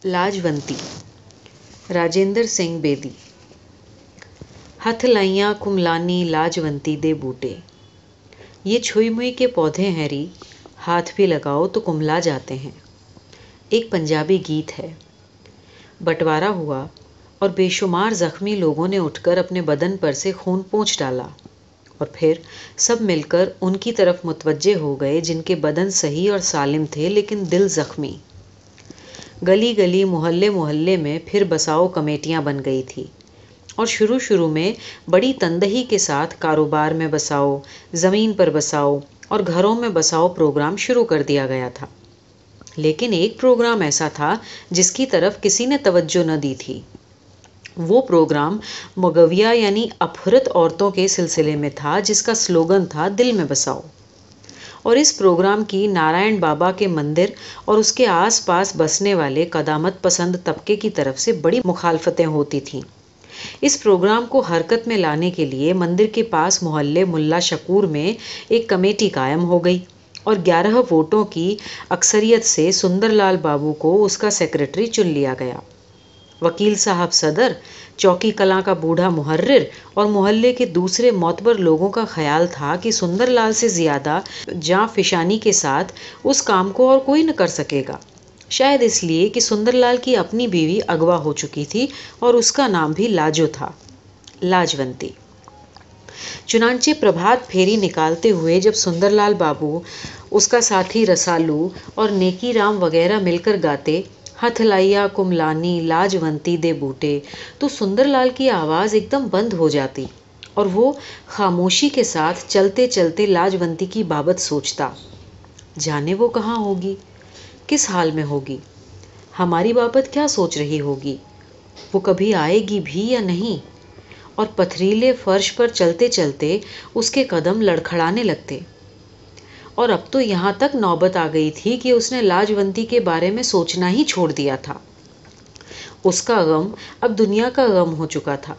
लाजवंती राजेंद्र सिंह बेदी। हथ लाइयां कुमलानी लाजवंती दे बूटे। ये छुई मुई के पौधे हैं री, हाथ भी लगाओ तो कुमला जाते हैं। एक पंजाबी गीत है। बंटवारा हुआ और बेशुमार जख्मी लोगों ने उठकर अपने बदन पर से खून पोंछ डाला और फिर सब मिलकर उनकी तरफ मुतवज्जे हो गए जिनके बदन सही और सालिम थे लेकिन दिल जख्मी। गली गली मोहल्ले मोहल्ले में फिर बसाओ कमेटियां बन गई थी और शुरू शुरू में बड़ी तंदही के साथ कारोबार में बसाओ, ज़मीन पर बसाओ और घरों में बसाओ प्रोग्राम शुरू कर दिया गया था। लेकिन एक प्रोग्राम ऐसा था जिसकी तरफ किसी ने तवज्जो न दी थी। वो प्रोग्राम मुगविया यानी अपहृत औरतों के सिलसिले में था, जिसका स्लोगन था दिल में बसाओ। और इस प्रोग्राम की नारायण बाबा के मंदिर और उसके आसपास बसने वाले कदामत पसंद तबके की तरफ से बड़ी मुखालफतें होती थीं। इस प्रोग्राम को हरकत में लाने के लिए मंदिर के पास मोहल्ले मुल्ला शकूर में एक कमेटी कायम हो गई और 11 वोटों की अक्सरियत से सुंदरलाल बाबू को उसका सेक्रेटरी चुन लिया गया। वकील साहब सदर, चौकी कलां का बूढ़ा मुहर्रिर और मोहल्ले के दूसरे मोतबर लोगों का ख्याल था कि सुंदरलाल से ज़्यादा जाँ फिशानी के साथ उस काम को और कोई न कर सकेगा। शायद इसलिए कि सुंदरलाल की अपनी बीवी अगवा हो चुकी थी और उसका नाम भी लाजो था, लाजवंती। चुनांचे प्रभात फेरी निकालते हुए जब सुंदरलाल बाबू, उसका साथी रसालू और नेकी राम वगैरह मिलकर गाते हथ लाइया कुमलानी लाजवंती दे बूटे, तो सुंदरलाल की आवाज़ एकदम बंद हो जाती और वो खामोशी के साथ चलते चलते लाजवंती की बाबत सोचता। जाने वो कहाँ होगी, किस हाल में होगी, हमारी बाबत क्या सोच रही होगी, वो कभी आएगी भी या नहीं। और पथरीले फर्श पर चलते चलते उसके कदम लड़खड़ाने लगते। और अब तो यहाँ तक नौबत आ गई थी कि उसने लाजवंती के बारे में सोचना ही छोड़ दिया था। उसका गम अब दुनिया का गम हो चुका था।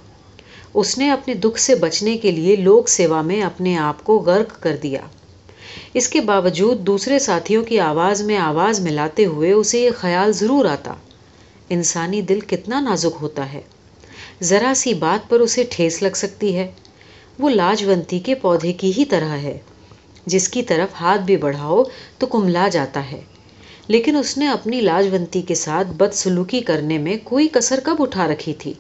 उसने अपने दुख से बचने के लिए लोक सेवा में अपने आप को गर्क कर दिया। इसके बावजूद दूसरे साथियों की आवाज़ में आवाज़ मिलाते हुए उसे ये ख्याल ज़रूर आता, इंसानी दिल कितना नाजुक होता है, ज़रा सी बात पर उसे ठेस लग सकती है। वो लाजवंती के पौधे की ही तरह है, जिसकी तरफ हाथ भी बढ़ाओ तो कुमला जाता है। लेकिन उसने अपनी लाजवंती के साथ बदसलूकी करने में कोई कसर कब उठा रखी थी।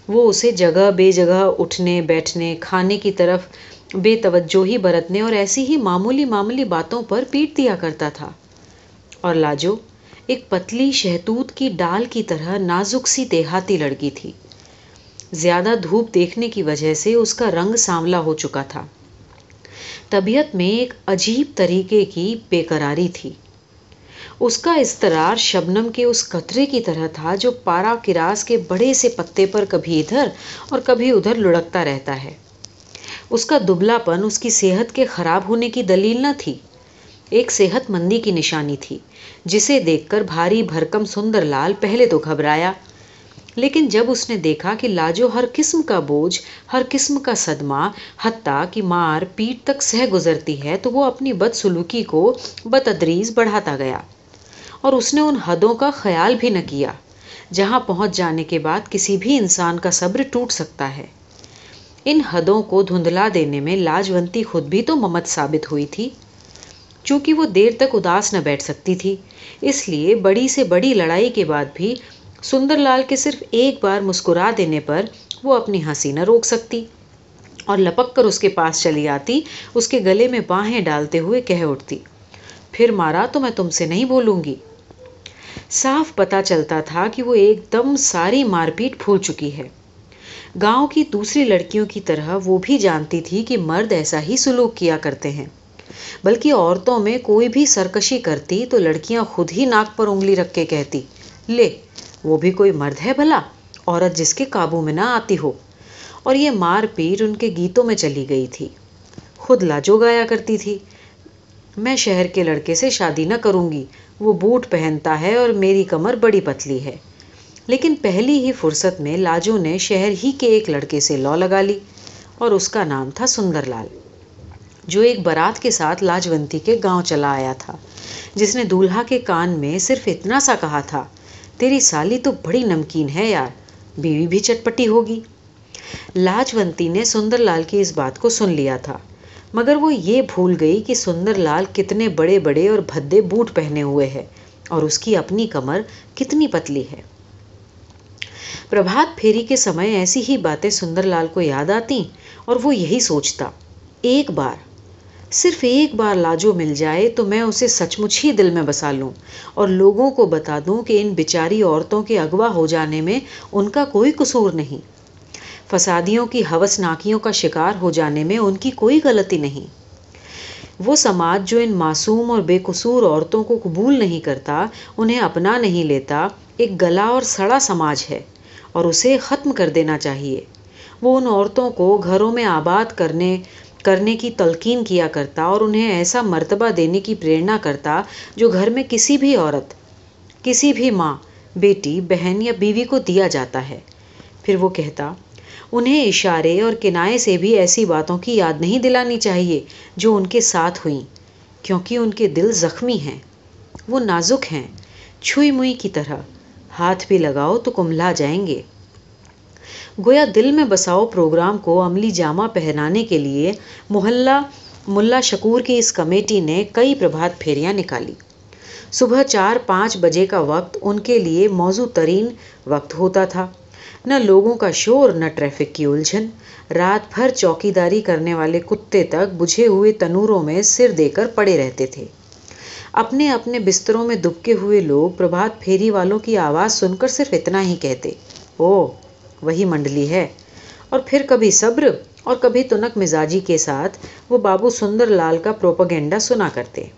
वो उसे जगह बेजगह उठने बैठने, खाने की तरफ बेतवज्जोही बरतने और ऐसी ही मामूली मामूली बातों पर पीट दिया करता था। और लाजो एक पतली शहतूत की डाल की तरह नाजुक सी देहाती लड़की थी। ज़्यादा धूप देखने की वजह से उसका रंग सांवला हो चुका था। तबीयत में एक अजीब तरीके की बेकरारी थी। उसका इस्तरार शबनम के उस कतरे की तरह था जो पारा किरास के बड़े से पत्ते पर कभी इधर और कभी उधर लुढ़कता रहता है। उसका दुबलापन उसकी सेहत के खराब होने की दलील न थी, एक सेहतमंदी की निशानी थी, जिसे देखकर भारी भरकम सुंदरलाल पहले तो घबराया। लेकिन जब उसने देखा कि लाजो हर किस्म का बोझ, हर किस्म का सदमा, हत्ता कि मार पीट तक सह गुजरती है, तो वो अपनी बदसलूकी को बतदरीज बढ़ाता गया। और उसने उन हदों का ख्याल भी न किया जहां पहुंच जाने के बाद किसी भी इंसान का सब्र टूट सकता है। इन हदों को धुंधला देने में लाजवंती खुद भी तो ममत साबित हुई थी। चूंकि वो देर तक उदास न बैठ सकती थी, इसलिए बड़ी से बड़ी लड़ाई के बाद भी सुंदरलाल के सिर्फ एक बार मुस्कुरा देने पर वो अपनी हंसी न रोक सकती और लपक कर उसके पास चली आती, उसके गले में बाहें डालते हुए कह उठती, फिर मारा तो मैं तुमसे नहीं बोलूंगी। साफ पता चलता था कि वो एकदम सारी मारपीट भूल चुकी है। गांव की दूसरी लड़कियों की तरह वो भी जानती थी कि मर्द ऐसा ही सुलूक किया करते हैं, बल्कि औरतों में कोई भी सरकशी करती तो लड़कियां खुद ही नाक पर उंगली रख के कहती, ले वो भी कोई मर्द है भला, औरत जिसके काबू में ना आती हो। और ये मारपीट उनके गीतों में चली गई थी। खुद लाजो गाया करती थी, मैं शहर के लड़के से शादी न करूंगी, वो बूट पहनता है और मेरी कमर बड़ी पतली है। लेकिन पहली ही फुर्सत में लाजो ने शहर ही के एक लड़के से लौ लगा ली और उसका नाम था सुंदरलाल, जो एक बारात के साथ लाजवंती के गांव चला आया था, जिसने दूल्हा के कान में सिर्फ इतना सा कहा था, तेरी साली तो बड़ी नमकीन है यार, बीवी भी चटपटी होगी। लाजवंती ने सुंदरलाल की इस बात को सुन लिया था, मगर वो ये भूल गई कि सुंदरलाल कितने बड़े बड़े और भद्दे बूट पहने हुए है और उसकी अपनी कमर कितनी पतली है। प्रभात फेरी के समय ऐसी ही बातें सुंदरलाल को याद आती और वो यही सोचता, एक बार, सिर्फ एक बार लाजो मिल जाए तो मैं उसे सचमुच ही दिल में बसा लूं और लोगों को बता दूं कि इन बेचारी औरतों के अगवा हो जाने में उनका कोई कसूर नहीं, फसादियों की हवसनाकियों का शिकार हो जाने में उनकी कोई गलती नहीं। वो समाज जो इन मासूम और बेकसूर औरतों को कबूल नहीं करता, उन्हें अपना नहीं लेता, एक गला और सड़ा समाज है और उसे ख़त्म कर देना चाहिए। वो उन औरतों को घरों में आबाद करने की तलकीन किया करता और उन्हें ऐसा मर्तबा देने की प्रेरणा करता जो घर में किसी भी औरत, किसी भी माँ, बेटी, बहन या बीवी को दिया जाता है। फिर वो कहता, उन्हें इशारे और किनाए से भी ऐसी बातों की याद नहीं दिलानी चाहिए जो उनके साथ हुई, क्योंकि उनके दिल जख्मी हैं, वो नाजुक हैं, छुई मुई की तरह, हाथ भी लगाओ तो कुम्हला जाएंगे। गोया दिल में बसाओ प्रोग्राम को अमली जामा पहनाने के लिए मुल्ला शकूर की इस कमेटी ने कई प्रभात फेरियां निकाली। सुबह 4-5 बजे का वक्त उनके लिए मौजू तरीन वक्त होता था। न लोगों का शोर, न ट्रैफिक की उलझन। रात भर चौकीदारी करने वाले कुत्ते तक बुझे हुए तनूरों में सिर देकर पड़े रहते थे। अपने अपने बिस्तरों में दुबके हुए लोग प्रभात फेरी वालों की आवाज़ सुनकर सिर्फ इतना ही कहते, ओह वही मंडली है। और फिर कभी सब्र और कभी तुनक मिजाजी के साथ वो बाबू सुंदरलाल का प्रोपेगेंडा सुना करते।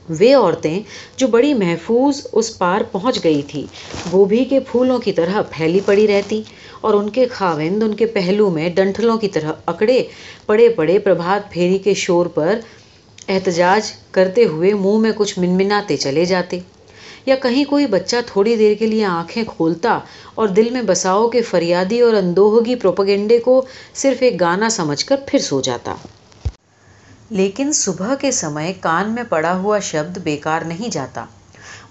वे औरतें जो बड़ी महफूज उस पार पहुंच गई थी, गोभी के फूलों की तरह फैली पड़ी रहती और उनके खाविंद उनके पहलू में डंठलों की तरह अकड़े पड़े पड़े प्रभात फेरी के शोर पर एहतजाज करते हुए मुंह में कुछ मिनमिनाते चले जाते, या कहीं कोई बच्चा थोड़ी देर के लिए आंखें खोलता और दिल में बसाओ के फरियादी और अंदोहगी प्रोपेगेंडे को सिर्फ एक गाना समझकर फिर सो जाता। लेकिन सुबह के समय कान में पड़ा हुआ शब्द बेकार नहीं जाता।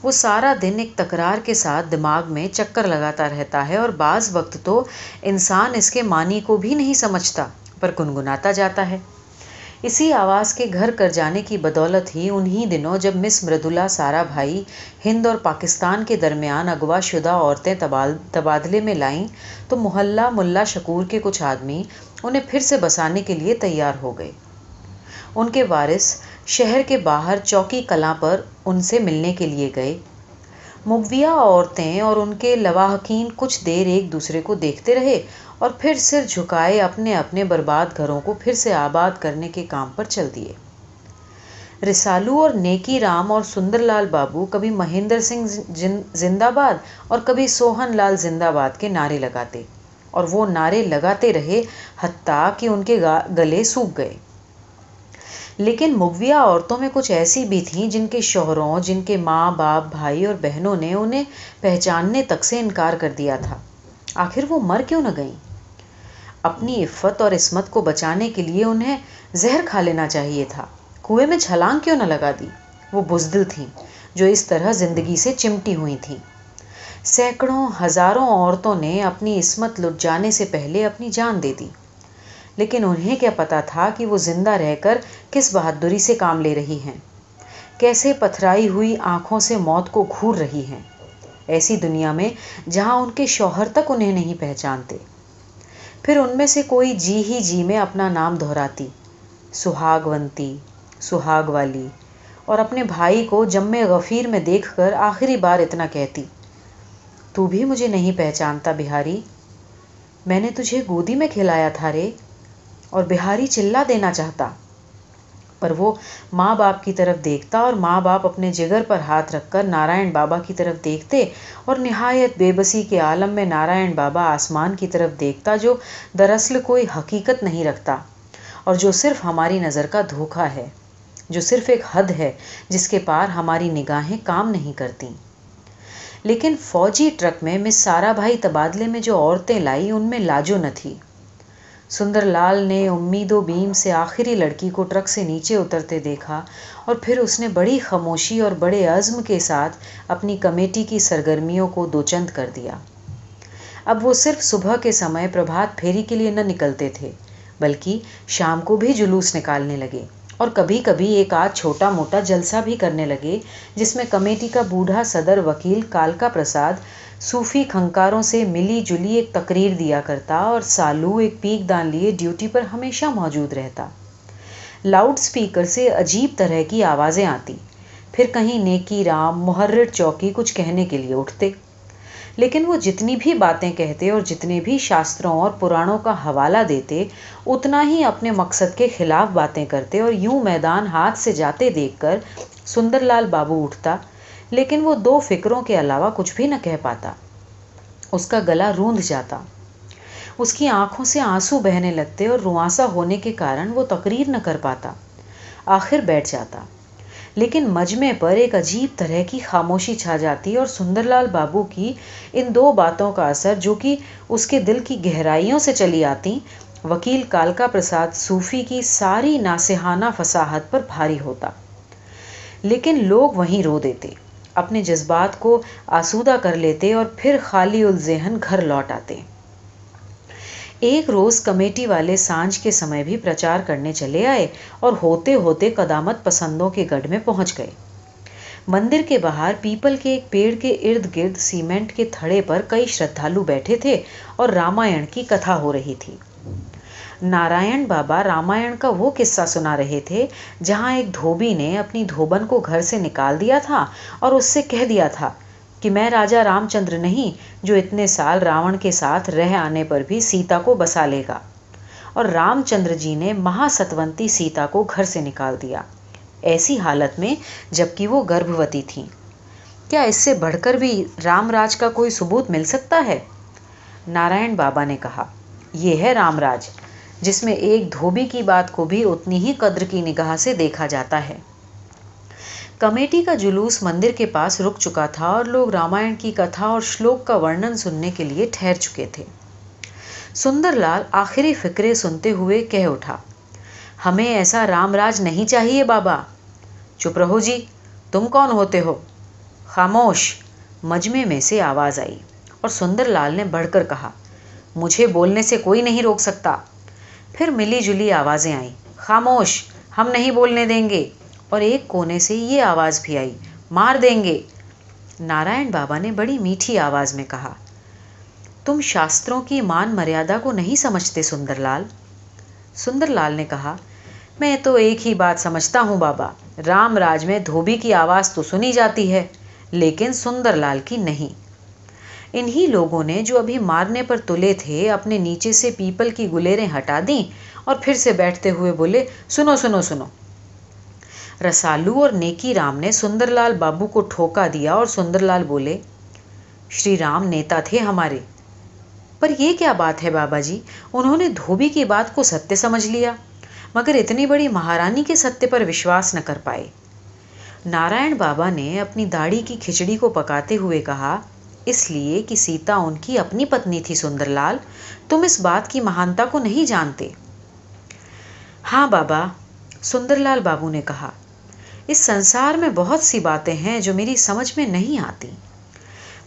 वो सारा दिन एक तकरार के साथ दिमाग में चक्कर लगाता रहता है और बाज़ वक्त तो इंसान इसके मानी को भी नहीं समझता पर गुनगुनाता जाता है। इसी आवाज़ के घर कर जाने की बदौलत ही उन्हीं दिनों जब मिस मृदुला साराभाई हिंद और पाकिस्तान के दरमियान अगवाशुदा औरतें तबादले में लाईं तो मोहल्ला मुल्ला शकूर के कुछ आदमी उन्हें फिर से बसाने के लिए तैयार हो गए। उनके वारिस शहर के बाहर चौकी कलां पर उनसे मिलने के लिए गए। मुगविया औरतें और उनके लवाहकीन कुछ देर एक दूसरे को देखते रहे और फिर सिर झुकाए अपने अपने बर्बाद घरों को फिर से आबाद करने के काम पर चल दिए। रिसालू और नेकी राम और सुंदरलाल बाबू कभी महेंद्र सिंह जिंदाबाद और कभी सोहन लाल जिंदाबाद के नारे लगाते और वो नारे लगाते रहे हत्ता कि उनके गले सूख गए। लेकिन मुगविया औरतों में कुछ ऐसी भी थीं जिनके शौहरों, जिनके माँ बाप, भाई और बहनों ने उन्हें पहचानने तक से इनकार कर दिया था। आखिर वो मर क्यों न गईं? अपनी इफ़्फ़त और इस्मत को बचाने के लिए उन्हें जहर खा लेना चाहिए था। कुएं में छलांग क्यों न लगा दी? वो बुज़दिल थीं जो इस तरह ज़िंदगी से चिमटी हुई थीं। सैकड़ों हज़ारों औरतों ने अपनी इस्मत लुट जाने से पहले अपनी जान दे दी, लेकिन उन्हें क्या पता था कि वो जिंदा रहकर किस बहादुरी से काम ले रही हैं, कैसे पथराई हुई आंखों से मौत को घूर रही हैं, ऐसी दुनिया में जहां उनके शौहर तक उन्हें नहीं पहचानते। फिर उनमें से कोई जी ही जी में अपना नाम दोहराती, सुहागवंती, सुहाग वाली, और अपने भाई को जम्मे गफ़ीर में देखकर आखिरी बार इतना कहती, तू भी मुझे नहीं पहचानता बिहारी, मैंने तुझे गोदी में खिलाया था रे। और बिहारी चिल्ला देना चाहता, पर वो माँ बाप की तरफ देखता और माँ बाप अपने जिगर पर हाथ रखकर नारायण बाबा की तरफ देखते और निहायत बेबसी के आलम में नारायण बाबा आसमान की तरफ देखता, जो दरअसल कोई हकीकत नहीं रखता और जो सिर्फ हमारी नज़र का धोखा है, जो सिर्फ एक हद है जिसके पार हमारी निगाहें काम नहीं करती। लेकिन फौजी ट्रक में मिस साराभाई तबादले में जो औरतें लाई उनमें लाजो न थी। सुंदरलाल ने उम्मीदों बीम से आखिरी लड़की को ट्रक से नीचे उतरते देखा और फिर उसने बड़ी खामोशी और बड़े अज़्म के साथ अपनी कमेटी की सरगर्मियों को दोचंद कर दिया। अब वो सिर्फ सुबह के समय प्रभात फेरी के लिए न निकलते थे, बल्कि शाम को भी जुलूस निकालने लगे और कभी कभी एक आध छोटा मोटा जलसा भी करने लगे, जिसमें कमेटी का बूढ़ा सदर वकील कालका प्रसाद सूफी खंकारों से मिली जुली एक तकरीर दिया करता और सालू एक पीकदान लिए ड्यूटी पर हमेशा मौजूद रहता। लाउड स्पीकर से अजीब तरह की आवाज़ें आती, फिर कहीं नेकी राम मुहर्रिर चौकी कुछ कहने के लिए उठते, लेकिन वो जितनी भी बातें कहते और जितने भी शास्त्रों और पुराणों का हवाला देते, उतना ही अपने मकसद के खिलाफ बातें करते और यूं मैदान हाथ से जाते देखकर सुंदरलाल बाबू उठता, लेकिन वो दो फिक्रों के अलावा कुछ भी न कह पाता। उसका गला रूंध जाता, उसकी आंखों से आंसू बहने लगते और रुआंसा होने के कारण वो तकरीर न कर पाता। आखिर बैठ जाता, लेकिन मजमे पर एक अजीब तरह की खामोशी छा जाती और सुंदरलाल बाबू की इन दो बातों का असर, जो कि उसके दिल की गहराइयों से चली आती, वकील कालका प्रसाद सूफी की सारी नासिहाना फसाहत पर भारी होता। लेकिन लोग वहीं रो देते, अपने जज्बात को आसूदा कर लेते और फिर खाली उल ज़ेहन घर लौट आते। एक रोज कमेटी वाले सांझ के समय भी प्रचार करने चले आए और होते होते कदामत पसंदों के गढ़ में पहुंच गए। मंदिर के बाहर पीपल के एक पेड़ के इर्द गिर्द सीमेंट के थड़े पर कई श्रद्धालु बैठे थे और रामायण की कथा हो रही थी। नारायण बाबा रामायण का वो किस्सा सुना रहे थे जहां एक धोबी ने अपनी धोबन को घर से निकाल दिया था और उससे कह दिया था कि मैं राजा रामचंद्र नहीं, जो इतने साल रावण के साथ रह आने पर भी सीता को बसा लेगा। और रामचंद्र जी ने महासतवंती सीता को घर से निकाल दिया, ऐसी हालत में जबकि वो गर्भवती थी। क्या इससे बढ़कर भी रामराज का कोई सबूत मिल सकता है? नारायण बाबा ने कहा, यह है रामराज, जिसमें एक धोबी की बात को भी उतनी ही कद्र की निगाह से देखा जाता है। कमेटी का जुलूस मंदिर के पास रुक चुका था और लोग रामायण की कथा और श्लोक का वर्णन सुनने के लिए ठहर चुके थे। सुंदरलाल आखिरी फिक्रे सुनते हुए कह उठा, हमें ऐसा रामराज नहीं चाहिए बाबा। चुप रहो जी, तुम कौन होते हो? खामोश, मजमे में से आवाज आई और सुंदरलाल ने बढ़कर कहा, मुझे बोलने से कोई नहीं रोक सकता। फिर मिली जुली आवाज़ें आईं, खामोश, हम नहीं बोलने देंगे। और एक कोने से ये आवाज़ भी आई, मार देंगे। नारायण बाबा ने बड़ी मीठी आवाज़ में कहा, तुम शास्त्रों की मान मर्यादा को नहीं समझते सुंदरलाल। सुंदरलाल ने कहा, मैं तो एक ही बात समझता हूँ बाबा, रामराज में धोबी की आवाज़ तो सुनी जाती है, लेकिन सुंदरलाल की नहीं। इन्हीं लोगों ने जो अभी मारने पर तुले थे अपने नीचे से पीपल की गुलेरें हटा दी और फिर से बैठते हुए बोले, सुनो सुनो सुनो। रसालू और नेकी राम ने सुंदरलाल बाबू को ठोका दिया और सुंदरलाल बोले, श्री राम नेता थे हमारे। पर यह क्या बात है बाबा जी, उन्होंने धोबी की बात को सत्य समझ लिया, मगर इतनी बड़ी महारानी के सत्य पर विश्वास न कर पाए। नारायण बाबा ने अपनी दाढ़ी की खिचड़ी को पकाते हुए कहा, इसलिए कि सीता उनकी अपनी पत्नी थी सुंदरलाल, तुम इस बात की महानता को नहीं जानते। हाँ बाबा, सुंदरलाल बाबू ने कहा, इस संसार में बहुत सी बातें हैं जो मेरी समझ में नहीं आती,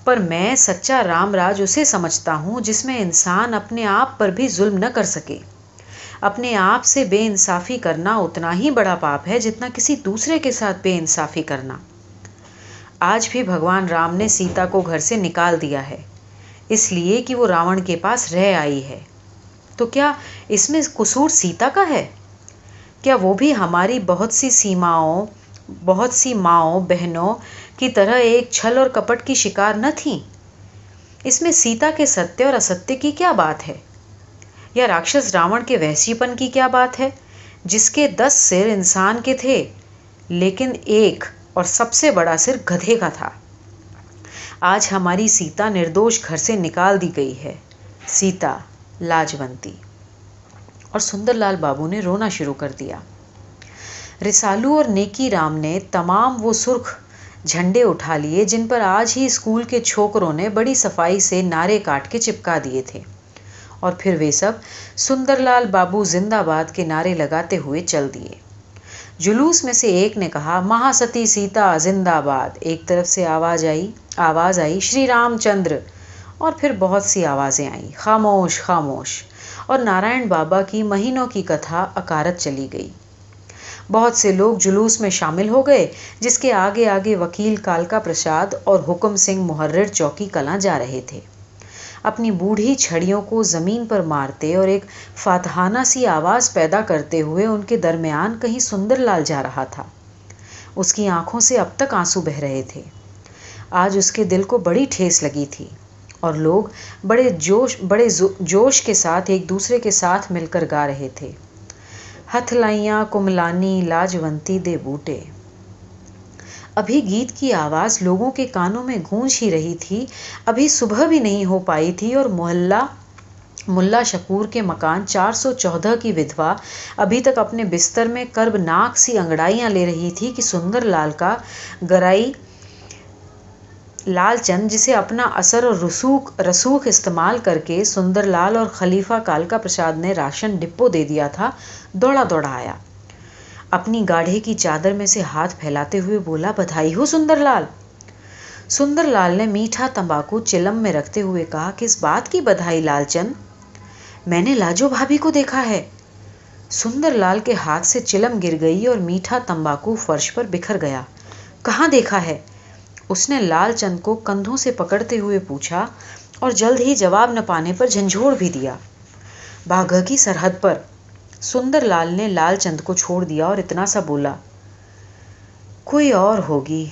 पर मैं सच्चा रामराज उसे समझता हूँ जिसमें इंसान अपने आप पर भी जुल्म न कर सके। अपने आप से बेइंसाफी करना उतना ही बड़ा पाप है जितना किसी दूसरे के साथ बेइंसाफी करना। आज भी भगवान राम ने सीता को घर से निकाल दिया है, इसलिए कि वो रावण के पास रह आई है। तो क्या इसमें कसूर सीता का है? क्या वो भी हमारी बहुत सी माँओं बहनों की तरह एक छल और कपट की शिकार न थीं? इसमें सीता के सत्य और असत्य की क्या बात है? या राक्षस रावण के वहशीपन की क्या बात है, जिसके 10 सिर इंसान के थे, लेकिन एक और सबसे बड़ा सिर गधे का था। आज हमारी सीता निर्दोष घर से निकाल दी गई है, सीता लाजवंती। और सुंदरलाल बाबू ने रोना शुरू कर दिया। रिसालू और नेकी राम ने तमाम वो सुर्ख झंडे उठा लिए जिन पर आज ही स्कूल के छोकरों ने बड़ी सफाई से नारे काट के चिपका दिए थे, और फिर वे सब सुंदरलाल बाबू जिंदाबाद के नारे लगाते हुए चल दिए। जुलूस में से एक ने कहा, महासती सीता जिंदाबाद। एक तरफ से आवाज आई श्री रामचंद्र। और फिर बहुत सी आवाजें आईं, खामोश खामोश। और नारायण बाबा की महीनों की कथा अकारत चली गई। बहुत से लोग जुलूस में शामिल हो गए, जिसके आगे आगे वकील कालका प्रसाद और हुक्म सिंह मुहर्रिर चौकी कलां जा रहे थे, अपनी बूढ़ी छड़ियों को जमीन पर मारते और एक फातहाना सी आवाज पैदा करते हुए। उनके दरमियान कहीं सुंदरलाल जा रहा था। उसकी आंखों से अब तक आंसू बह रहे थे। आज उसके दिल को बड़ी ठेस लगी थी और लोग बड़े जोश के साथ एक दूसरे के साथ मिलकर गा रहे थे, हथलाइयां कुमलानी लाजवंती दे बूटे। अभी गीत की आवाज लोगों के कानों में गूंज ही रही थी। अभी सुबह भी नहीं हो पाई थी और मुल्ला शकूर के मकान 414 की विधवा अभी तक अपने बिस्तर में कर्बनाक सी अंगड़ाइयां ले रही थी कि सुंदरलाल का गराई लालचंद, जिसे अपना असर और रसूख इस्तेमाल करके सुंदरलाल और खलीफा कालका प्रसाद ने राशन डिपो दे दिया था, दौड़ा दौड़ा आया। अपनी गाढ़े की चादर में से हाथ फैलाते हुए बोला, बधाई हो सुंदरलाल। सुंदरलाल ने मीठा तंबाकू चिलम में रखते हुए कहा, किस बात की बधाई लालचंद? मैंने लाजो भाभी को देखा है। सुंदरलाल के हाथ से चिलम गिर गई और मीठा तंबाकू फर्श पर बिखर गया। कहाँ देखा है? उसने लालचंद को कंधों से पकड़ते हुए पूछा और जल्द ही जवाब न पाने पर झंझोड़ भी दिया। बाघ की सरहद पर। सुंदरलाल ने लालचंद को छोड़ दिया और इतना सा बोला, कोई और होगी।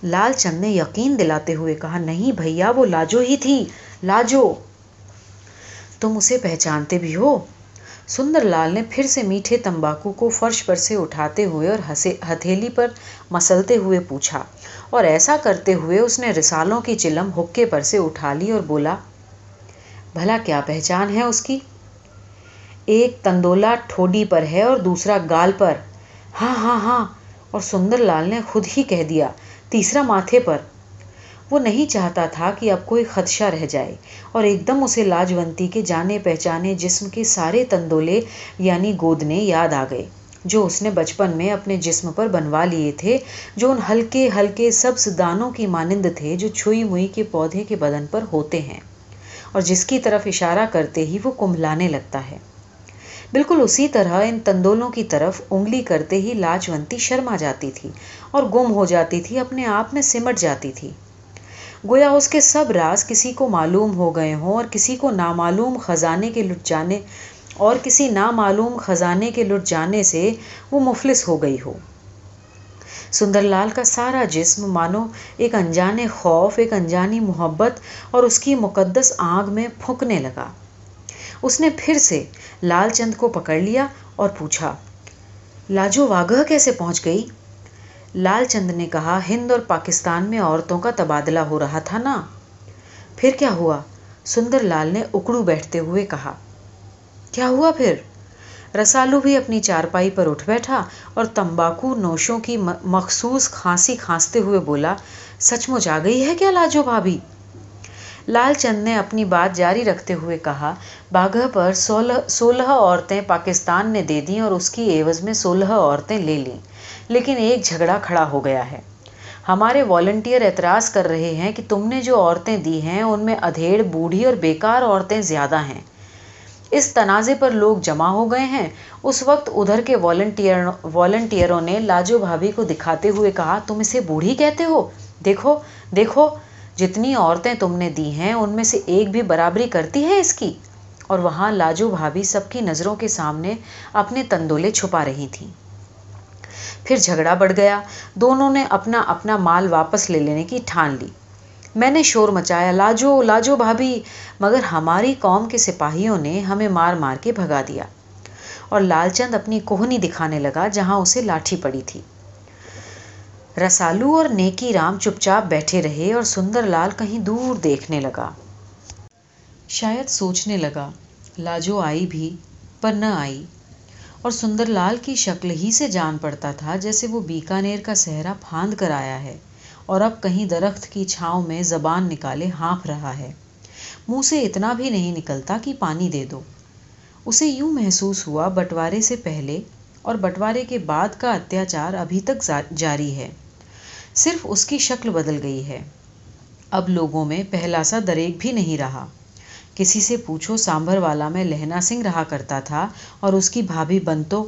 लालचंद ने यकीन दिलाते हुए कहा, नहीं भैया, वो लाजो ही थी, लाजो। तुम उसे पहचानते भी हो? सुंदरलाल ने फिर से मीठे तंबाकू को फर्श पर से उठाते हुए और हथेली पर मसलते हुए पूछा, और ऐसा करते हुए उसने रिसालों की चिलम हुक्के पर से उठा ली और बोला, भला क्या पहचान है उसकी? एक तंदोला ठोडी पर है और दूसरा गाल पर। हाँ हाँ हाँ, और सुंदरलाल ने खुद ही कह दिया, तीसरा माथे पर। वो नहीं चाहता था कि अब कोई खदशा रह जाए और एकदम उसे लाजवंती के जाने पहचाने जिस्म के सारे तंदोले यानी गोदने याद आ गए, जो उसने बचपन में अपने जिस्म पर बनवा लिए थे, जो उन हल्के हल्के सब्ज दानों की मानिंद थे जो छुई मुई के पौधे के बदन पर होते हैं और जिसकी तरफ इशारा करते ही वो कुम्हलाने लगता है। बिल्कुल उसी तरह इन तंदोलों की तरफ उंगली करते ही लाजवंती शर्मा जाती थी और गुम हो जाती थी, अपने आप में सिमट जाती थी। गोया उसके सब राज किसी को मालूम हो गए हों और किसी नामालूम खजाने के लुट जाने से वो मुफलिस हो गई हो। सुंदरलाल का सारा जिस्म मानो एक अनजाने खौफ, एक अनजानी मोहब्बत और उसकी मुकद्दस आग में फूंकने लगा। उसने फिर से लालचंद को पकड़ लिया और पूछा, लाजो वाघ कैसे पहुंच गई? लालचंद ने कहा, हिंद और पाकिस्तान में औरतों का तबादला हो रहा था ना। फिर क्या हुआ? सुंदरलाल ने उकड़ू बैठते हुए कहा। क्या हुआ फिर? रसालू भी अपनी चारपाई पर उठ बैठा और तंबाकू नोशों की मखसूस खांसी खांसते हुए बोला, सचमुच आ गई है क्या लाजो भाभी? लालचंद ने अपनी बात जारी रखते हुए कहा, बाघा पर 16 औरतें पाकिस्तान ने दे दी और उसकी एवज में 16 औरतें ले लीं, लेकिन एक झगड़ा खड़ा हो गया है। हमारे वॉलंटियर एतराज़ कर रहे हैं कि तुमने जो औरतें दी हैं उनमें अधेड़, बूढ़ी और बेकार औरतें ज़्यादा हैं। इस तनाज़े पर लोग जमा हो गए हैं। उस वक्त उधर के वॉलंटियरों ने लाजो भाभी को दिखाते हुए कहा, तुम इसे बूढ़ी कहते हो? देखो देखो, जितनी औरतें तुमने दी हैं उनमें से एक भी बराबरी करती है इसकी। और वहाँ लाजो भाभी सबकी नज़रों के सामने अपने तंदोले छुपा रही थीं। फिर झगड़ा बढ़ गया। दोनों ने अपना अपना माल वापस ले लेने की ठान ली। मैंने शोर मचाया, लाजो लाजो भाभी, मगर हमारी कौम के सिपाहियों ने हमें मार मार के भगा दिया। और लालचंद अपनी कोहनी दिखाने लगा जहां उसे लाठी पड़ी थी। रसालू और नेकी राम चुपचाप बैठे रहे और सुंदरलाल कहीं दूर देखने लगा। शायद सोचने लगा, लाजो आई भी पर न आई। और सुंदरलाल की शक्ल ही से जान पड़ता था जैसे वो बीकानेर का सहरा फांद कर आया है और अब कहीं दरख्त की छांव में जबान निकाले हाँफ रहा है। मुंह से इतना भी नहीं निकलता कि पानी दे दो। उसे यूं महसूस हुआ बंटवारे से पहले और बंटवारे के बाद का अत्याचार अभी तक जारी है, सिर्फ उसकी शक्ल बदल गई है। अब लोगों में पहला सा दरेक भी नहीं रहा। किसी से पूछो सांभर वाला में लहना सिंह रहा करता था और उसकी भाभी बंतो,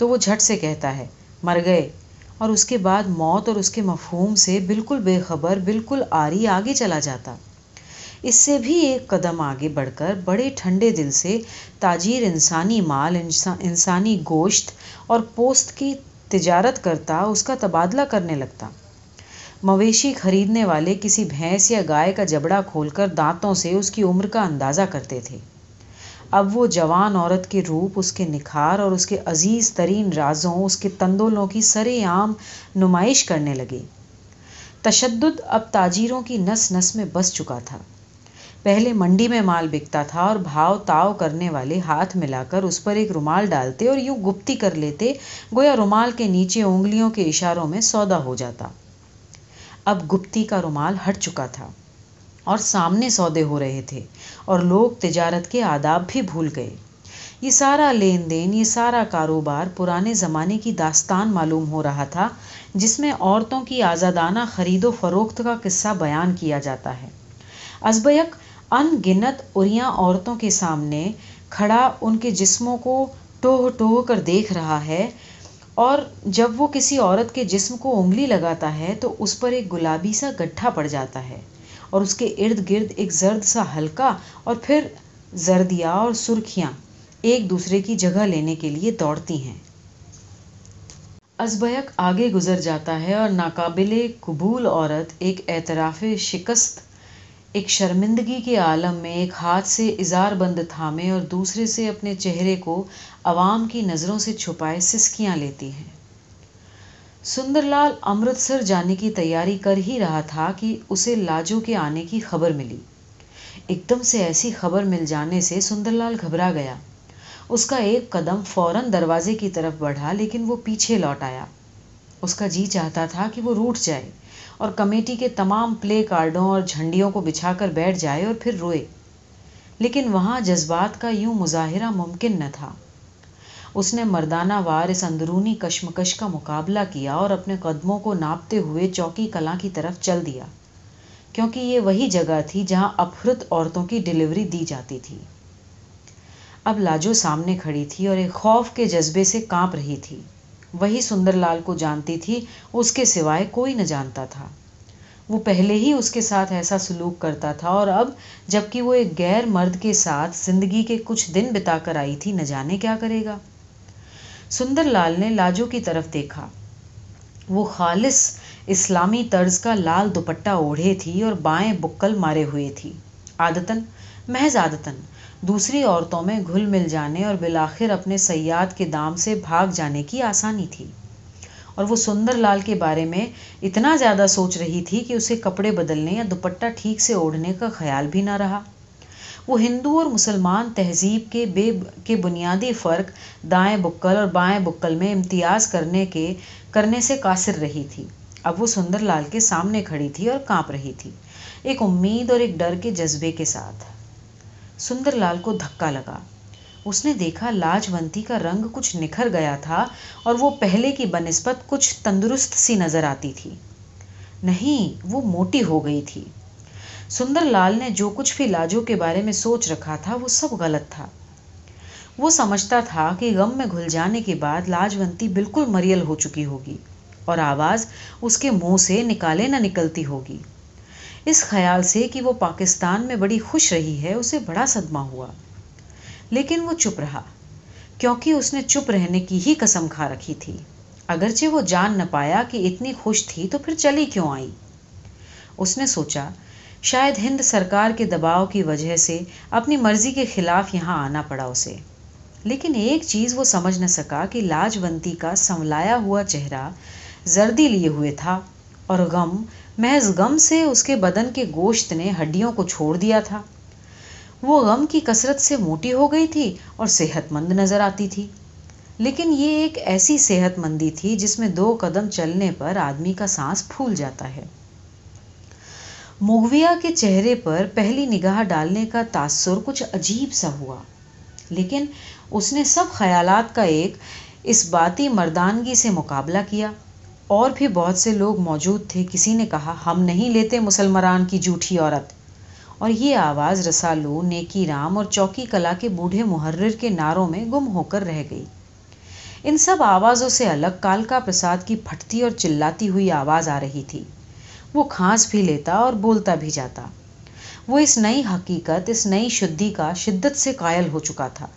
तो वो झट से कहता है मर गए, और उसके बाद मौत और उसके मफहूम से बिल्कुल बेखबर, बिल्कुल आरी आगे चला जाता। इससे भी एक कदम आगे बढ़कर बड़े ठंडे दिल से ताजीर इंसानी माल, इंसानी गोश्त और पोस्त की तिजारत करता, उसका तबादला करने लगता। मवेशी खरीदने वाले किसी भैंस या गाय का जबड़ा खोलकर दांतों से उसकी उम्र का अंदाज़ा करते थे। अब वो जवान औरत के रूप, उसके निखार और उसके अजीज तरीन राजों, उसके तंदोलों की सरेआम नुमाइश करने लगे। तशद्दुद अब ताजीरों की नस नस में बस चुका था। पहले मंडी में माल बिकता था और भाव ताव करने वाले हाथ मिलाकर उस पर एक रुमाल डालते और यूं गुप्ती कर लेते, गोया रुमाल के नीचे उंगलियों के इशारों में सौदा हो जाता। अब गुप्ती का रुमाल हट चुका था और सामने सौदे हो रहे थे और लोग तिजारत के आदाब भी भूल गए। ये सारा लेन देन, ये सारा कारोबार पुराने ज़माने की दास्तान मालूम हो रहा था, जिसमें औरतों की आज़ादाना खरीदो फरोख्त का किस्सा बयान किया जाता है। अज़बयक अनगिनत उरियां औरतों के सामने खड़ा उनके जिस्मों को टोह टोह कर देख रहा है, और जब वो किसी औरत के जिस्म को उंगली लगाता है तो उस पर एक गुलाबी सा गड्ढा पड़ जाता है और उसके इर्द गिर्द एक जर्द सा हल्का, और फिर जर्दिया और सुर्खियां एक दूसरे की जगह लेने के लिए दौड़ती हैं। अज़बयक आगे गुजर जाता है और नाकाबिले कबूल औरत एक एतराफ़े शिकस्त, एक शर्मिंदगी के आलम में एक हाथ से इज़ार बंद थामे और दूसरे से अपने चेहरे को अवाम की नज़रों से छुपाए सिसकियां लेती हैं। सुंदरलाल अमृतसर जाने की तैयारी कर ही रहा था कि उसे लाजो के आने की खबर मिली। एकदम से ऐसी खबर मिल जाने से सुंदरलाल घबरा गया। उसका एक कदम फौरन दरवाजे की तरफ बढ़ा, लेकिन वो पीछे लौट आया। उसका जी चाहता था कि वो रूठ जाए और कमेटी के तमाम प्ले कार्डों और झंडियों को बिछाकर बैठ जाए और फिर रोए, लेकिन वहाँ जज्बात का यूं मुजाहिरा मुमकिन न था। उसने मर्दाना वार इस अंदरूनी कश्मकश का मुकाबला किया और अपने कदमों को नापते हुए चौकी कलां की तरफ चल दिया, क्योंकि ये वही जगह थी जहाँ अपहृत औरतों की डिलीवरी दी जाती थी। अब लाजो सामने खड़ी थी और एक खौफ के जज्बे से कांप रही थी। वही सुंदरलाल को जानती थी, उसके सिवाय कोई न जानता था। वो पहले ही उसके साथ ऐसा सलूक करता था, और अब जबकि वो एक गैर मर्द के साथ जिंदगी के कुछ दिन बिताकर आई थी, न जाने क्या करेगा। सुंदरलाल ने लाजो की तरफ देखा। वो खालिस इस्लामी तर्ज का लाल दुपट्टा ओढ़े थी और बाएं बुक्कल मारे हुए थी। आदतन, महज आदतन दूसरी औरतों में घुल मिल जाने और बिलाखिर अपने सयाद के दाम से भाग जाने की आसानी थी, और वो सुंदरलाल के बारे में इतना ज़्यादा सोच रही थी कि उसे कपड़े बदलने या दुपट्टा ठीक से ओढ़ने का ख्याल भी ना रहा। वो हिंदू और मुसलमान तहजीब के बुनियादी फ़र्क दाएं बुक्कल और बाएं बुक्कल में इम्तियाज़ करने से कासिर रही थी। अब वो सुंदरलाल के सामने खड़ी थी और कांप रही थी, एक उम्मीद और एक डर के जज्बे के साथ। सुंदरलाल को धक्का लगा। उसने देखा लाजवंती का रंग कुछ निखर गया था और वो पहले की बनिस्बत कुछ तंदुरुस्त सी नजर आती थी। नहीं, वो मोटी हो गई थी। सुंदरलाल ने जो कुछ भी लाजो के बारे में सोच रखा था, वो सब गलत था। वो समझता था कि गम में घुल जाने के बाद लाजवंती बिल्कुल मरियल हो चुकी होगी और आवाज़ उसके मुंह से निकाले न निकलती होगी। इस ख्याल से कि वो पाकिस्तान में बड़ी खुश रही है, उसे बड़ा सदमा हुआ। लेकिन वो चुप रहा, क्योंकि उसने चुप रहने की ही कसम खा रखी थी। अगरचे वो जान न पाया कि इतनी खुश थी तो फिर चली क्यों आई। उसने सोचा, शायद हिंद सरकार के दबाव की वजह से अपनी मर्जी के खिलाफ यहाँ आना पड़ा उसे। लेकिन एक चीज़ वो समझ न सका कि लाजवंती का संवलाया हुआ चेहरा जर्दी लिए हुए था और महज गम से उसके बदन के गोश्त ने हड्डियों को छोड़ दिया था। वो गम की कसरत से मोटी हो गई थी और सेहतमंद नजर आती थी, लेकिन ये एक ऐसी सेहतमंदी थी जिसमें 2 कदम चलने पर आदमी का सांस फूल जाता है। मुगविया के चेहरे पर पहली निगाह डालने का तासुर कुछ अजीब सा हुआ, लेकिन उसने सब ख्यालात का एक इस बाती मर्दानगी से मुकाबला किया। और भी बहुत से लोग मौजूद थे। किसी ने कहा, हम नहीं लेते मुसलमान की जूठी औरत। और ये आवाज़ रसालू, नेकी राम और चौकी कला के बूढ़े मुहर्रिर के नारों में गुम होकर रह गई। इन सब आवाज़ों से अलग कालका प्रसाद की फटती और चिल्लाती हुई आवाज़ आ रही थी। वो खांस भी लेता और बोलता भी जाता। वो इस नई हकीकत, इस नई शुद्धि का शिद्दत से कायल हो चुका था।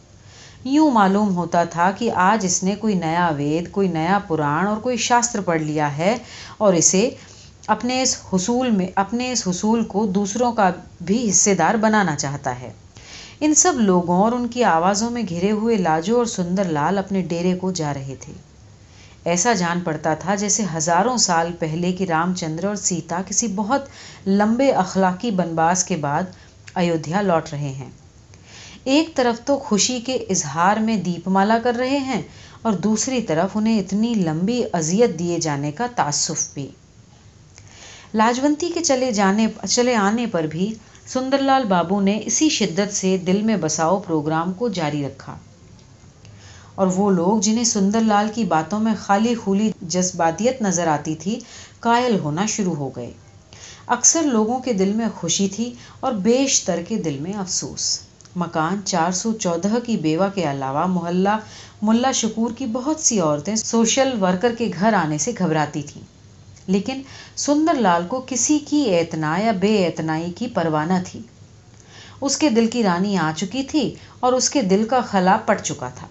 यूं मालूम होता था कि आज इसने कोई नया वेद, कोई नया पुराण और कोई शास्त्र पढ़ लिया है और इसे अपने इस हुसूल को दूसरों का भी हिस्सेदार बनाना चाहता है। इन सब लोगों और उनकी आवाज़ों में घिरे हुए लाजो और सुंदरलाल अपने डेरे को जा रहे थे। ऐसा जान पड़ता था जैसे हजारों साल पहले कि रामचंद्र और सीता किसी बहुत लंबे अखलाकी बनवास के बाद अयोध्या लौट रहे हैं। एक तरफ तो खुशी के इजहार में दीपमाला कर रहे हैं और दूसरी तरफ उन्हें इतनी लंबी अजियत दिए जाने का तासुफ भी। लाजवंती के चले आने पर भी सुंदरलाल बाबू ने इसी शिद्दत से दिल में बसाओ प्रोग्राम को जारी रखा और वो लोग जिन्हें सुंदरलाल की बातों में खाली खूली जज्बातियत नजर आती थी, कायल होना शुरू हो गए। अक्सर लोगों के दिल में खुशी थी और बेशतर के दिल में अफसोस। मकान 414 की बेवा के अलावा मोहल्ला मुल्ला शकूर की बहुत सी औरतें सोशल वर्कर के घर आने से घबराती थीं, लेकिन सुंदरलाल को किसी की एतना या बेएतनाई की परवाह न थी। उसके दिल की रानी आ चुकी थी और उसके दिल का खला पट चुका था।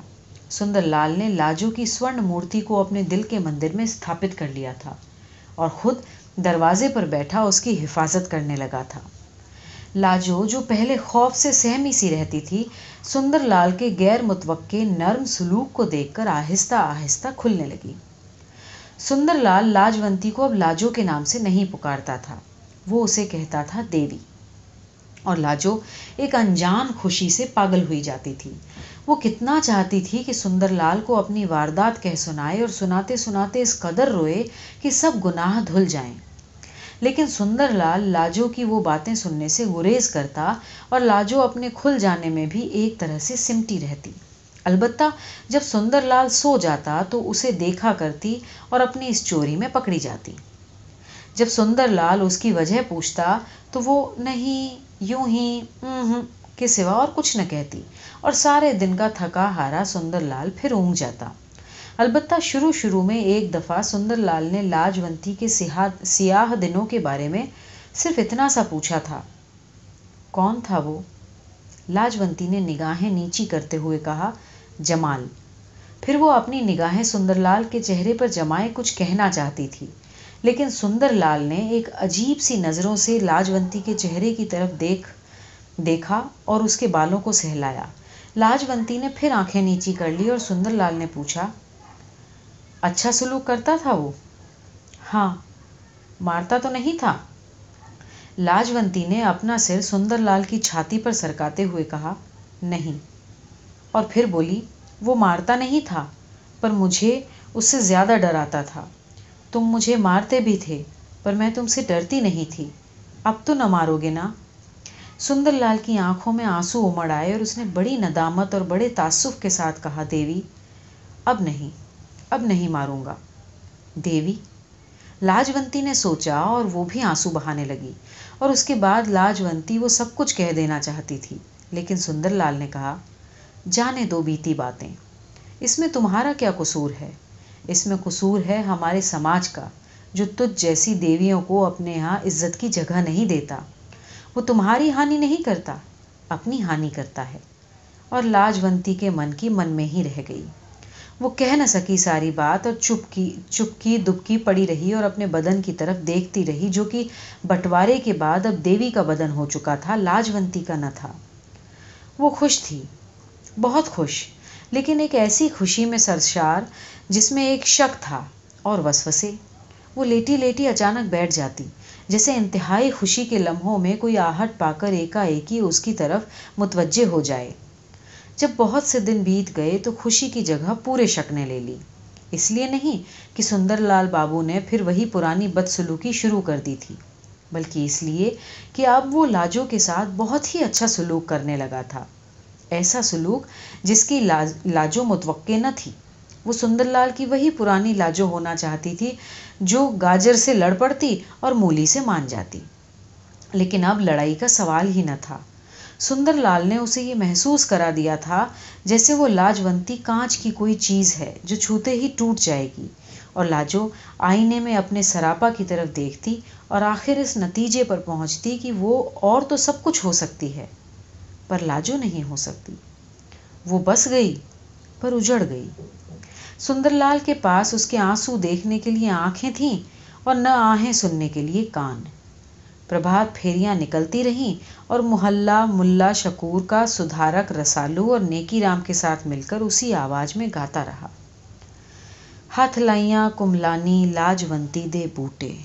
सुंदरलाल ने लाजो की स्वर्ण मूर्ति को अपने दिल के मंदिर में स्थापित कर लिया था और खुद दरवाजे पर बैठा उसकी हिफाजत करने लगा था। लाजो, जो पहले खौफ से सहमी सी रहती थी, सुंदरलाल के गैर मुतवक्के नर्म सलूक को देखकर आहिस्ता आहिस्ता खुलने लगी। सुंदरलाल लाजवंती को अब लाजो के नाम से नहीं पुकारता था, वो उसे कहता था देवी। और लाजो एक अनजान खुशी से पागल हुई जाती थी। वो कितना चाहती थी कि सुंदरलाल को अपनी वारदात कह सुनाए और सुनाते सुनाते इस कदर रोए कि सब गुनाह धुल जाएं। लेकिन सुंदरलाल लाजो की वो बातें सुनने से गुरेज करता और लाजो अपने खुल जाने में भी एक तरह से सिमटी रहती। अलबत्ता जब सुंदरलाल सो जाता तो उसे देखा करती और अपनी इस चोरी में पकड़ी जाती। जब सुंदरलाल उसकी वजह पूछता तो वो नहीं, यूं ही के सिवा और कुछ न कहती और सारे दिन का थका हारा सुंदरलाल फिर ऊँघ जाता। अलबत्ता शुरू शुरू में एक दफ़ा सुंदरलाल ने लाजवंती के सियाह दिनों के बारे में सिर्फ इतना सा पूछा था। कौन था वो? लाजवंती ने निगाहें नीची करते हुए कहा, जमाल। फिर वो अपनी निगाहें सुंदरलाल के चेहरे पर जमाए कुछ कहना चाहती थी, लेकिन सुंदरलाल ने एक अजीब सी नज़रों से लाजवंती के चेहरे की तरफ देखा और उसके बालों को सहलाया। लाजवंती ने फिर आंखें नीची कर ली और सुंदरलाल ने पूछा, अच्छा सलूक करता था वो? हाँ। मारता तो नहीं था? लाजवंती ने अपना सिर सुंदरलाल की छाती पर सरकाते हुए कहा, नहीं। और फिर बोली, वो मारता नहीं था, पर मुझे उससे ज़्यादा डर आता था। तुम मुझे मारते भी थे, पर मैं तुमसे डरती नहीं थी। अब तो न मारोगे ना? सुंदरलाल की आंखों में आंसू उमड़ आए और उसने बड़ी नदामत और बड़े तासुफ के साथ कहा, देवी, अब नहीं मारूंगा। देवी? लाजवंती ने सोचा और वो भी आंसू बहाने लगी और उसके बाद लाजवंती वो सब कुछ कह देना चाहती थी, लेकिन सुंदरलाल ने कहा, जाने दो बीती बातें, इसमें तुम्हारा क्या कसूर है? इसमें कसूर है हमारे समाज का, जो तुझ जैसी देवियों को अपने यहाँ इज्जत की जगह नहीं देता। वो तुम्हारी हानि नहीं करता, अपनी हानि करता है। और लाजवंती के मन की मन में ही रह गई। वो कह न सकी सारी बात और चुपकी दुबकी पड़ी रही और अपने बदन की तरफ देखती रही, जो कि बंटवारे के बाद अब देवी का बदन हो चुका था, लाजवंती का न था। वो खुश थी, बहुत खुश, लेकिन एक ऐसी खुशी में सरशार जिसमें एक शक था और वसवसे। वो लेटी लेटी अचानक बैठ जाती, जैसे इंतहाई खुशी के लम्हों में कोई आहट पाकर एकाएकी उसकी तरफ मुतवज्जे हो जाए। जब बहुत से दिन बीत गए तो खुशी की जगह पूरे शक ने ले ली। इसलिए नहीं कि सुंदरलाल बाबू ने फिर वही पुरानी बदसलूकी शुरू कर दी थी, बल्कि इसलिए कि अब वो लाजो के साथ बहुत ही अच्छा सलूक करने लगा था। ऐसा सलूक जिसकी लाजो मुतवक्के न थी। वो सुंदरलाल की वही पुरानी लाजो होना चाहती थी जो गाजर से लड़ पड़ती और मूली से मान जाती। लेकिन अब लड़ाई का सवाल ही न था। सुंदरलाल ने उसे ये महसूस करा दिया था जैसे वो लाजवंती कांच की कोई चीज है जो छूते ही टूट जाएगी, और लाजो आईने में अपने सरापा की तरफ देखती और आखिर इस नतीजे पर पहुंचती कि वो और तो सब कुछ हो सकती है पर लाजो नहीं हो सकती। वो बस गई पर उजड़ गई। सुंदरलाल के पास उसके आंसू देखने के लिए आंखें थीं और न आहें सुनने के लिए कान। प्रभात फेरियां निकलती रहीं और मुहल्ला मुल्ला शकूर का सुधारक रसालू और नेकीराम के साथ मिलकर उसी आवाज में गाता रहा, हथ लाइयां कुमलानी लाजवंती दे बूटे।